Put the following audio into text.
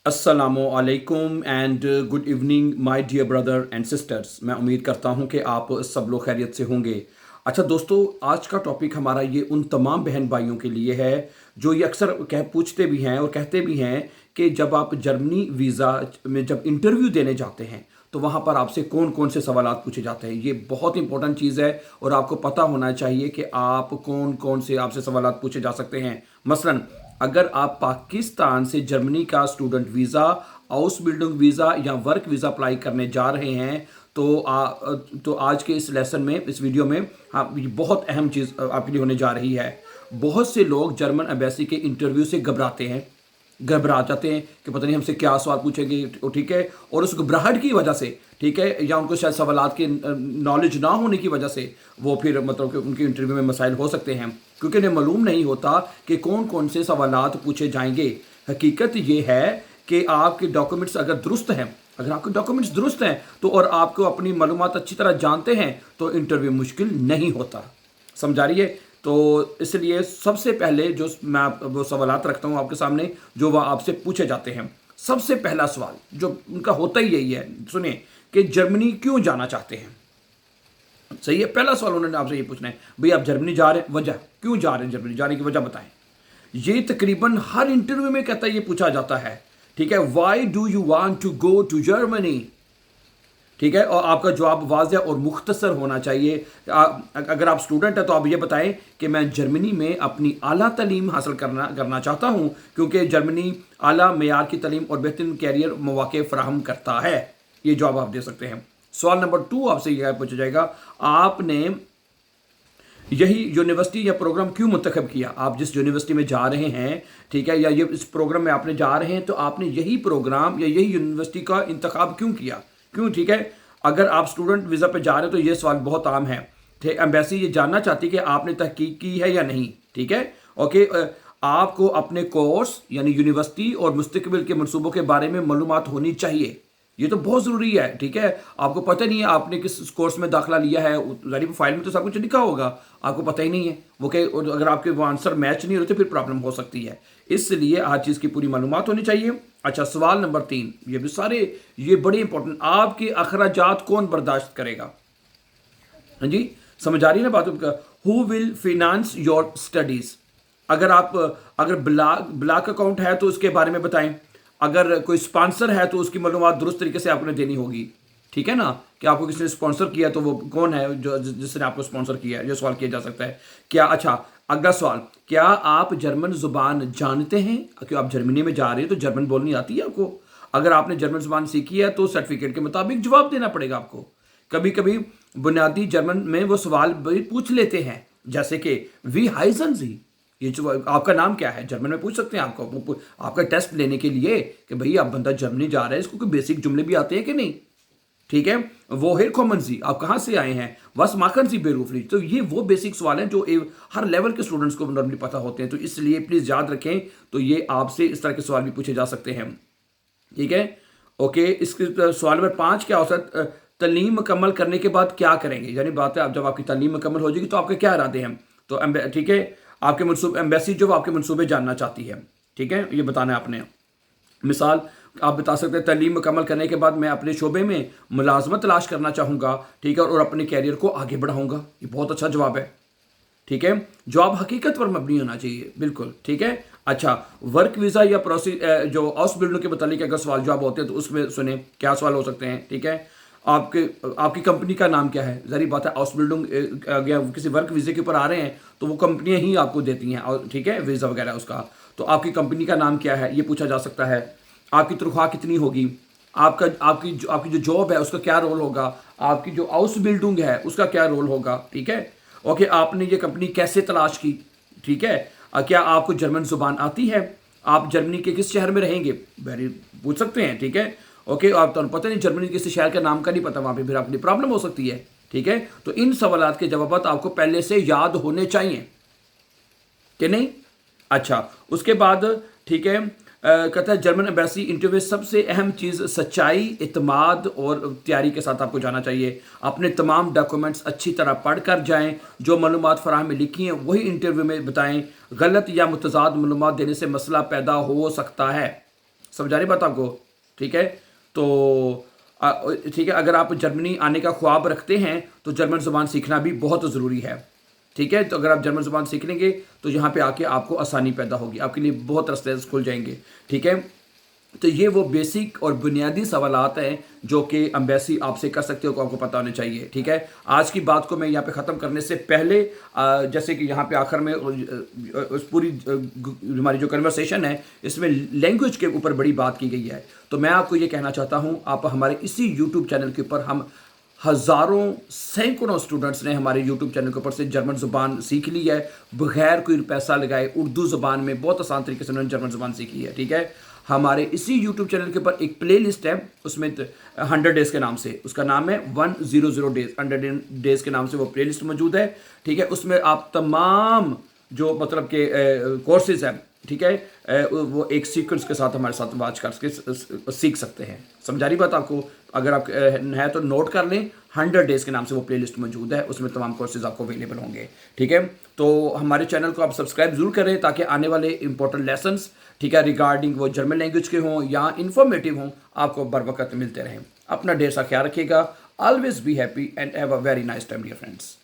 अस्सलामुअलैकुम and good evening my dear brother and sisters. मैं उम्मीद करता हूं कि आप सब लोग खैरियत से होंगे। अच्छा दोस्तों, आज का टॉपिक हमारा ये उन तमाम बहन भाइयों के लिए है जो ये अक्सर पूछते भी हैं और कहते भी हैं कि जब आप जर्मनी वीज़ा में जब इंटरव्यू देने जाते हैं तो वहाँ पर आपसे कौन कौन से सवालात पूछे जाते हैं। ये बहुत इंपॉर्टेंट चीज़ है और आपको पता होना चाहिए कि आप कौन कौन से आपसे सवालात पूछे जा सकते हैं। मसलन अगर आप पाकिस्तान से जर्मनी का student visa, house building visa या वर्क वीज़ा अप्लाई करने जा रहे हैं तो आज के इस लेसन में, इस वीडियो में ये बहुत अहम चीज़ आपके लिए होने जा रही है। बहुत से लोग जर्मन एम्बेसी के इंटरव्यू से घबरा जाते हैं कि पता नहीं हमसे क्या सवाल पूछेंगे, ठीक है। और उस घबराहट की वजह से, ठीक है, या उनको शायद सवालात की नॉलेज ना होने की वजह से वो फिर मतलब कि उनके इंटरव्यू में मसाइल हो सकते हैं क्योंकि उन्हें मालूम नहीं होता कि कौन कौन से सवालात पूछे जाएंगे। हकीकत ये है कि आपके डॉक्यूमेंट्स अगर दुरुस्त हैं, अगर आपके डॉक्यूमेंट्स दुरुस्त हैं तो और आपको अपनी मालूमात अच्छी तरह जानते हैं तो इंटरव्यू मुश्किल नहीं होता। समझा रही है? तो इसलिए सबसे पहले जो मैं वो सवालात रखता हूँ आपके सामने जो वह आपसे पूछे जाते हैं। सबसे पहला सवाल जो उनका होता ही यही है, सुनिए, कि जर्मनी क्यों जाना चाहते हैं। सही है, पहला सवाल उन्होंने आपसे ये पूछना है, भाई आप जर्मनी जा रहे हैं, वजह क्यों जा रहे हैं, जर्मनी जाने की वजह बताएं। ये तकरीबन हर इंटरव्यू में कहता है, ये पूछा जाता है, ठीक है। Why do you want to go to Germany, ठीक है। और आपका जवाब वाज़ेह और मुख्तसर होना चाहिए। अगर आप स्टूडेंट हैं तो आप ये बताएं कि मैं जर्मनी में अपनी आला तालीम हासिल करना चाहता हूं क्योंकि जर्मनी आला मेयार की तालीम और बेहतरीन कैरियर मौके फराहम करता है। ये जवाब आप दे सकते हैं। सवाल नंबर 2 आपसे यह पूछा जाएगा, आपने यही यूनिवर्सिटी या प्रोग्राम क्यों मुंतखब किया। आप जिस यूनिवर्सिटी में जा रहे हैं, ठीक है, या ये इस प्रोग्राम में आपने जा रहे हैं तो आपने यही प्रोग्राम या यही यूनिवर्सिटी का इंतखाब क्यों किया, क्यों, ठीक है। अगर आप स्टूडेंट वीज़ा पे जा रहे हो तो ये सवाल बहुत आम है। एम्बेसी ये जानना चाहती है कि आपने तहकीक की है या नहीं, ठीक है। ओके, आपको अपने कोर्स यानी यूनिवर्सिटी और मुस्तकबिल के मनसूबों के बारे में मालूमात होनी चाहिए। ये तो बहुत ज़रूरी है, ठीक है। आपको पता नहीं है आपने किस कोर्स में दाखिला लिया है, जारी फाइल में तो सब कुछ लिखा होगा, आपको पता ही नहीं है वो कि अगर आपके वो आंसर मैच नहीं होते फिर प्रॉब्लम हो सकती है। इसलिए हर चीज़ की पूरी मालूमात होनी चाहिए। अच्छा, सवाल नंबर 3, ये भी सारे ये बड़े इंपॉर्टेंट, आपके अखराजात कौन बर्दाश्त करेगा। हाँ जी, समझ आ रही है ना बात। Who will finance your studies. अगर ब्लैक अकाउंट है तो उसके बारे में बताएं। अगर कोई स्पॉन्सर है तो उसकी मालूमात दुरुस्त तरीके से आपने देनी होगी, ठीक है ना, कि आपको किसी ने स्पॉन्सर किया तो वो कौन है जो जिसने आपको स्पॉन्सर किया है, ये सवाल किया जा सकता है। क्या, अच्छा अगला सवाल, क्या आप जर्मन जुबान जानते हैं। क्योंकि आप जर्मनी में जा रहे हैं तो जर्मन बोलनी आती है आपको। अगर आपने जर्मन जुबान सीखी है तो सर्टिफिकेट के मुताबिक जवाब देना पड़ेगा आपको। कभी कभी बुनियादी जर्मन में वो सवाल भी पूछ लेते हैं, जैसे कि वी हाइजन जी, ये जो आपका नाम क्या है, जर्मन में पूछ सकते हैं आपको, आपका टेस्ट लेने के लिए कि भाई आप बंदा जर्मनी जा रहा है, इसको कोई बेसिक जुमले भी आते हैं कि नहीं, ठीक है। वो हेर कॉमन जी, आप कहाँ से आए हैं, बस माखन सी बेरूफरी। तो ये वो बेसिक सवाल हैं जो हर लेवल के स्टूडेंट्स को नॉर्मली पता होते हैं, तो इसलिए प्लीज़ याद रखें। तो ये आपसे इस तरह के सवाल भी पूछे जा सकते हैं, ठीक है। ओके, इसके सवाल नंबर 5 क्या हो सकता है, तालीम मुकम्मल करने के बाद क्या करेंगे। यानी बात है, अब जब आपकी तालीम मुकम्मल हो जाएगी तो आपके क्या इरादे हैं। तो ठीक है, आपके मनसूबे, एम्बेसी जो आपके मनसूबे जानना चाहती है, ठीक है, ये बताना है आपने। मिसाल आप बता सकते हैं, तालीम मुकम्मल करने के बाद मैं अपने शोबे में मुलाजमत तलाश करना चाहूँगा, ठीक है, और अपने कैरियर को आगे बढ़ाऊँगा। ये बहुत अच्छा जवाब है, ठीक है। जवाब हकीकत पर मबनी होना चाहिए, बिल्कुल, ठीक है। अच्छा, वर्क वीज़ा या प्रोसेस जो हाउस बिल्डिंग के मतलब अगर सवाल जवाब होते हैं तो उसमें सुने क्या सवाल हो सकते हैं, ठीक है। आपकी कंपनी का नाम क्या है। ज़ाहिर बात है, हाउस बिल्डिंग या किसी वर्क वीज़े के ऊपर आ रहे हैं तो वो कंपनियां ही आपको देती हैं, और ठीक है, वीज़ा वगैरह उसका। तो आपकी कंपनी का नाम क्या है, ये पूछा जा सकता है। आपकी तनख्वाह कितनी होगी, आपकी जो जॉब है उसका क्या रोल होगा, आपकी जो हाउस बिल्डिंग है उसका क्या रोल होगा, ठीक है। ओके, आपने ये कंपनी कैसे तलाश की, ठीक है। क्या आपको जर्मन जुबान आती है, आप जर्मनी के किस शहर में रहेंगे, वेरी पूछ सकते हैं, ठीक है। ओके, आप तो पता नहीं जर्मनी किसी शहर के नाम का नहीं पता, वहाँ पे फिर आपके लिए प्रॉब्लम हो सकती है, ठीक है। तो इन सवालात के जवाब आपको पहले से याद होने चाहिए कि नहीं। अच्छा, उसके बाद, ठीक है, कहता है जर्मन एम्बेसी इंटरव्यू सबसे अहम चीज़ सच्चाई, इत्माद और तैयारी के साथ आपको जाना चाहिए। अपने तमाम डॉक्यूमेंट्स अच्छी तरह पढ़ कर जाएँ, जो मालूमात फराहम में लिखी हैं वही इंटरव्यू में बताएं। गलत या मुतज़ाद मालूमात देने से मसला पैदा हो सकता है। समझा रही बात आपको? ठीक है, तो ठीक है, अगर आप जर्मनी आने का ख्वाब रखते हैं तो जर्मन ज़ुबान सीखना भी बहुत ज़रूरी है। ठीक है, तो अगर आप जर्मन ज़ुबान सीख लेंगे तो यहाँ पे आके आपको आसानी पैदा होगी, आपके लिए बहुत रास्ते खुल जाएंगे। ठीक है, तो ये वो बेसिक और बुनियादी सवालात हैं जो कि एम्बेसी आपसे कर सकते हो, को आपको पता होने चाहिए। ठीक है, आज की बात को मैं यहाँ पे ख़त्म करने से पहले जैसे कि यहाँ पे आखिर में उस पूरी हमारी जो कन्वर्सेशन है इसमें लैंग्वेज के ऊपर बड़ी बात की गई है, तो मैं आपको ये कहना चाहता हूँ, आप हमारे इसी यूट्यूब चैनल के ऊपर हम हज़ारों सैकड़ों स्टूडेंट्स ने हमारे यूट्यूब चैनल के ऊपर से जर्मन ज़ुबान सीख ली है बगैर कोई पैसा लगाए। उर्दू ज़ुबान में बहुत आसान तरीके से उन्होंने जर्मन ज़ुबान सीखी है। ठीक है, हमारे इसी यूट्यूब चैनल के ऊपर एक प्ले लिस्ट है, उसमें 100 डेज़ के नाम से, उसका नाम है 100 डेज़, 100 डेज़ के नाम से वो प्ले लिस्ट मौजूद है। ठीक है, उसमें आप तमाम जो मतलब के कोर्सेज़ हैं, ठीक है, वो एक सीक्वेंस के साथ हमारे साथ वाच करके सीख सकते हैं। समझा रही बात आपको? अगर आप है तो नोट कर लें, 100 डेज़ के नाम से वो प्ले लिस्ट मौजूद है, उसमें तमाम कोर्सेज आपको अवेलेबल होंगे। ठीक है, तो हमारे चैनल को आप सब्सक्राइब ज़रूर करें ताकि आने वाले इंपॉर्टेंट लेसन्स, ठीक है, रिगार्डिंग वो जर्मन लैंग्वेज के हों या इन्फॉर्मेटिव हों, आपको बर वक्त मिलते रहें। अपना ढेर सा ख्याल रखिएगा। Always be happy and have a very nice time dear friends.